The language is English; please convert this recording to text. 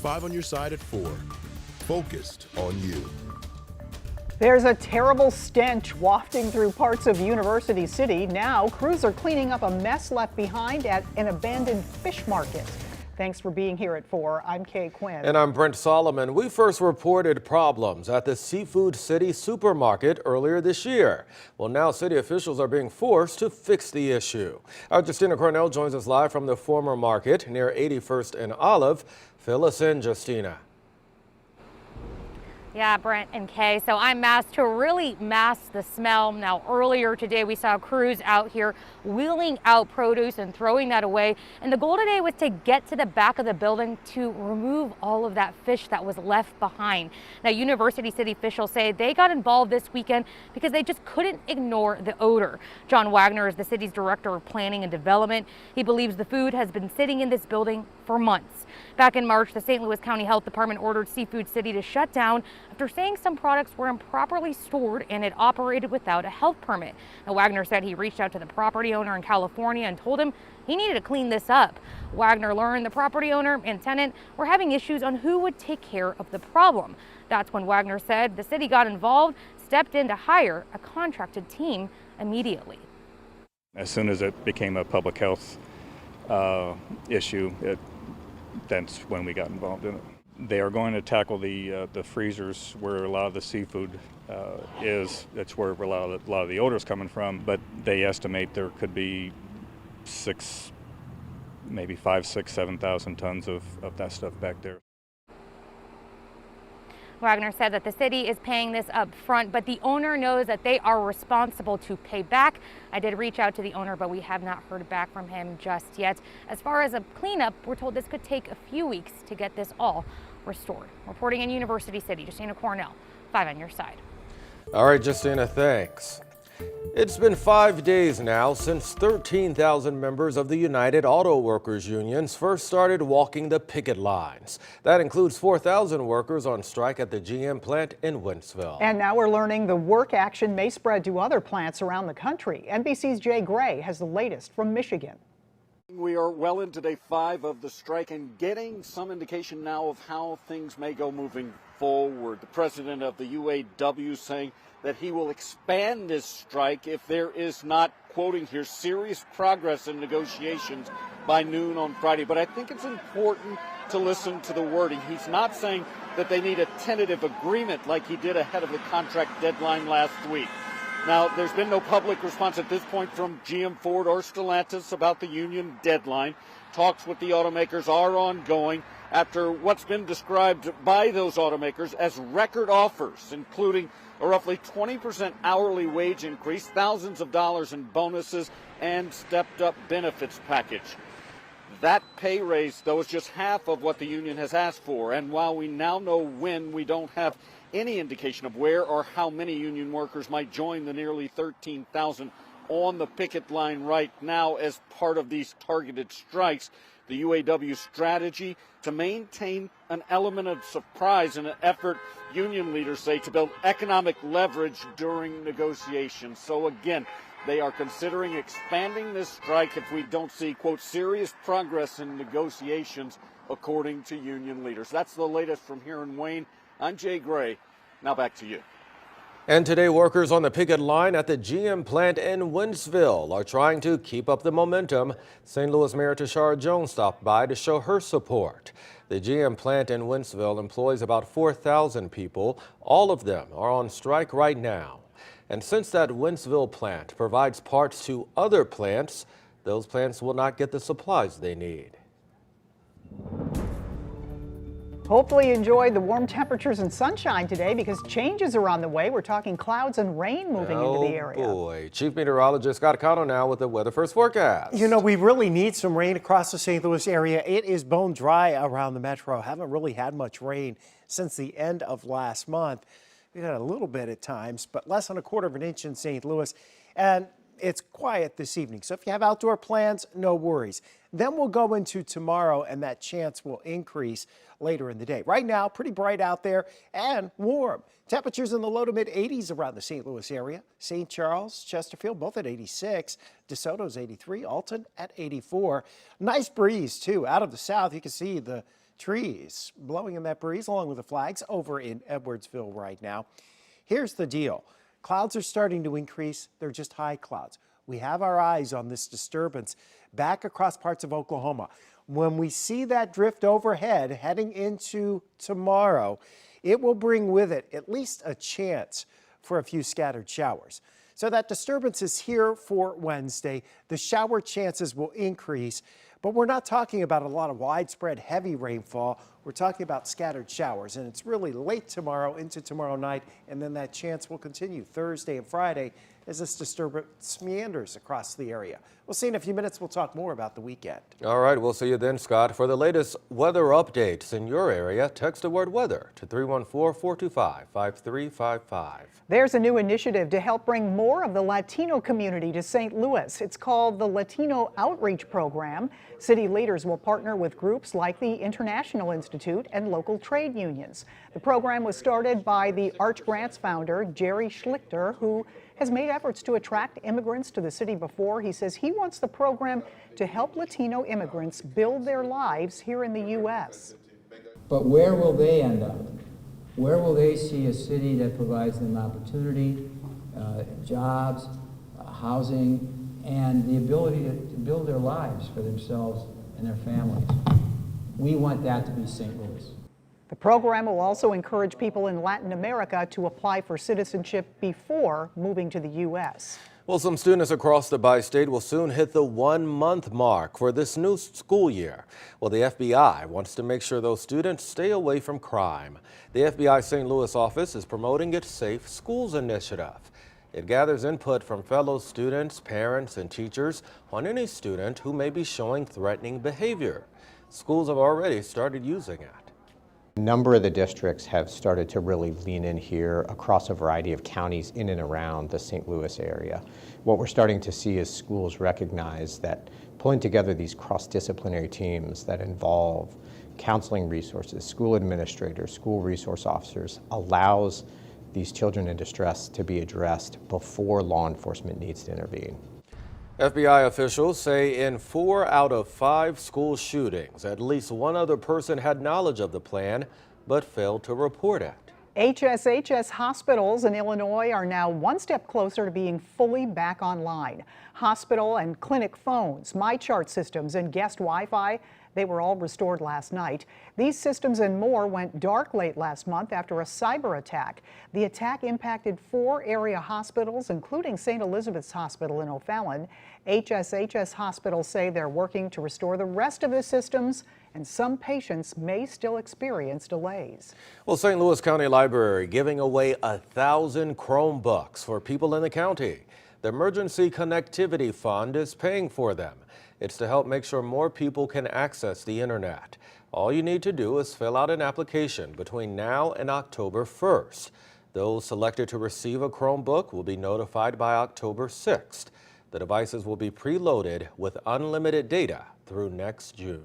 5 on your side at 4. Focused on you. There's a terrible stench wafting through parts of University City. Now, crews are cleaning up a mess left behind at an abandoned fish market. Thanks for being here at 4. I'm Kay Quinn. And I'm Brent Solomon. We first reported problems at the Seafood City supermarket earlier this year. Well, now city officials are being forced to fix the issue. Our Justina Cornell joins us live from the former market near 81st and Olive. Fill us in, Justina. Yeah, Brent and Kay. So I'm masked to really mask the smell. Now, earlier today, we saw crews out here wheeling out produce and throwing that away. And the goal today was to get to the back of the building to remove all of that fish that was left behind. Now, University City officials say they got involved this weekend because they just couldn't ignore the odor. John Wagner is the city's director of planning and development. He believes the food has been sitting in this building for months. Back in March, the St. Louis County Health Department ordered Seafood City to shut down after saying some products were improperly stored and it operated without a health permit. Now, Wagner said he reached out to the property owner in California and told him he needed to clean this up. Wagner learned the property owner and tenant were having issues on who would take care of the problem. That's when Wagner said the city got involved, stepped in to hire a contracted team immediately. As soon as it became a public health issue, that's when we got involved in it. They are going to tackle the freezers where a lot of the seafood is. That's where a lot of the odor is coming from. But they estimate there could be 5, 6, 7,000 tons of that stuff back there. Wagner said that the city is paying this up front, but the owner knows that they are responsible to pay back. I did reach out to the owner, but we have not heard back from him just yet. As far as a cleanup, we're told this could take a few weeks to get this all restored. Reporting in University City, Justina Cornell, 5 on your side. All right, Justina, thanks. It's been 5 days now since 13,000 members of the United Auto Workers Unions first started walking the picket lines. That includes 4,000 workers on strike at the GM plant in Wentzville. And now we're learning the work action may spread to other plants around the country. NBC's Jay Gray has the latest from Michigan. We are well into day 5 of the strike and getting some indication now of how things may go moving forward. The president of the UAW saying that he will expand this strike if there is not, quoting here, serious progress in negotiations by noon on Friday. But I think it's important to listen to the wording. He's not saying that they need a tentative agreement like he did ahead of the contract deadline last week. Now, there's been no public response at this point from GM, Ford, or Stellantis about the union deadline. Talks with the automakers are ongoing after what's been described by those automakers as record offers, including a roughly 20% hourly wage increase, thousands of dollars in bonuses, and stepped-up benefits package. That pay raise, though, is just half of what the union has asked for. And while we now know when, we don't have any indication of where or how many union workers might join the nearly 13,000 on the picket line right now as part of these targeted strikes. The UAW strategy to maintain an element of surprise in an effort, union leaders say, to build economic leverage during negotiations. So again, they are considering expanding this strike if we don't see, quote, serious progress in negotiations, according to union leaders. That's the latest from here in Wayne. I'm Jay Gray. Now back to you. And today, workers on the picket line at the GM plant in Wentzville are trying to keep up the momentum. St. Louis Mayor Tashara Jones stopped by to show her support. The GM plant in Wentzville employs about 4,000 people. All of them are on strike right now. And since that Wentzville plant provides parts to other plants, those plants will not get the supplies they need. Hopefully you enjoyed the warm temperatures and sunshine today because changes are on the way. We're talking clouds and rain moving into the area. Oh boy. Chief Meteorologist Scott Cotto now with the Weather First forecast. You know, we really need some rain across the St. Louis area. It is bone dry around the metro. Haven't really had much rain since the end of last month. We had a little bit at times, but less than 1/4 of an inch in St. Louis. And it's quiet this evening. So if you have outdoor plans, no worries. Then we'll go into tomorrow and that chance will increase later in the day. Right now, pretty bright out there and warm. Temperatures in the low to mid 80s around the St. Louis area. St. Charles, Chesterfield, both at 86. DeSoto's 83. Alton at 84. Nice breeze, too. Out of the south, you can see the trees blowing in that breeze along with the flags over in Edwardsville right now. Here's the deal. Clouds are starting to increase. They're just high clouds. We have our eyes on this disturbance back across parts of Oklahoma. When we see that drift overhead heading into tomorrow, it will bring with it at least a chance for a few scattered showers. So that disturbance is here for Wednesday. The shower chances will increase, but we're not talking about a lot of widespread heavy rainfall. We're talking about scattered showers, and it's really late tomorrow into tomorrow night, and then that chance will continue Thursday and Friday as this disturbance meanders across the area. We'll see in a few minutes. We'll talk more about the weekend. All right, we'll see you then, Scott. For the latest weather updates in your area, text the word weather to 314-425-5355. There's a new initiative to help bring more of the Latino community to St. Louis. It's called the Latino Outreach Program. City leaders will partner with groups like the International Institute and local trade unions. The program was started by the Arch Grants founder, Jerry Schlichter, who has made efforts to attract immigrants to the city before. He says he wants the program to help Latino immigrants build their lives here in the U.S. But where will they end up? Where will they see a city that provides them opportunity, jobs, housing, and the ability to build their lives for themselves and their families? We want that to be St. Louis. The program will also encourage people in Latin America to apply for citizenship before moving to the U.S. Well, some students across the bi-state will soon hit the 1-month mark for this new school year. Well, the FBI wants to make sure those students stay away from crime. The FBI St. Louis office is promoting its Safe Schools initiative. It gathers input from fellow students, parents, and teachers on any student who may be showing threatening behavior. Schools have already started using it. A number of the districts have started to really lean in here across a variety of counties in and around the St. Louis area. What we're starting to see is schools recognize that pulling together these cross-disciplinary teams that involve counseling resources, school administrators, school resource officers allows these children in distress to be addressed before law enforcement needs to intervene. FBI officials say in 4 out of 5 school shootings, at least one other person had knowledge of the plan but failed to report it. HSHS hospitals in Illinois are now one step closer to being fully back online. Hospital and clinic phones, MyChart systems, and guest Wi-Fi, they were all restored last night. These systems and more went dark late last month after a cyber attack. The attack impacted 4 area hospitals, including St. Elizabeth's Hospital in O'Fallon. HSHS hospitals say they're working to restore the rest of the systems, and some patients may still experience delays. Well, St. Louis County Library giving away 1,000 Chromebooks for people in the county. The Emergency Connectivity Fund is paying for them. It's to help make sure more people can access the internet. All you need to do is fill out an application between now and October 1st. Those selected to receive a Chromebook will be notified by October 6th. The devices will be preloaded with unlimited data through next June.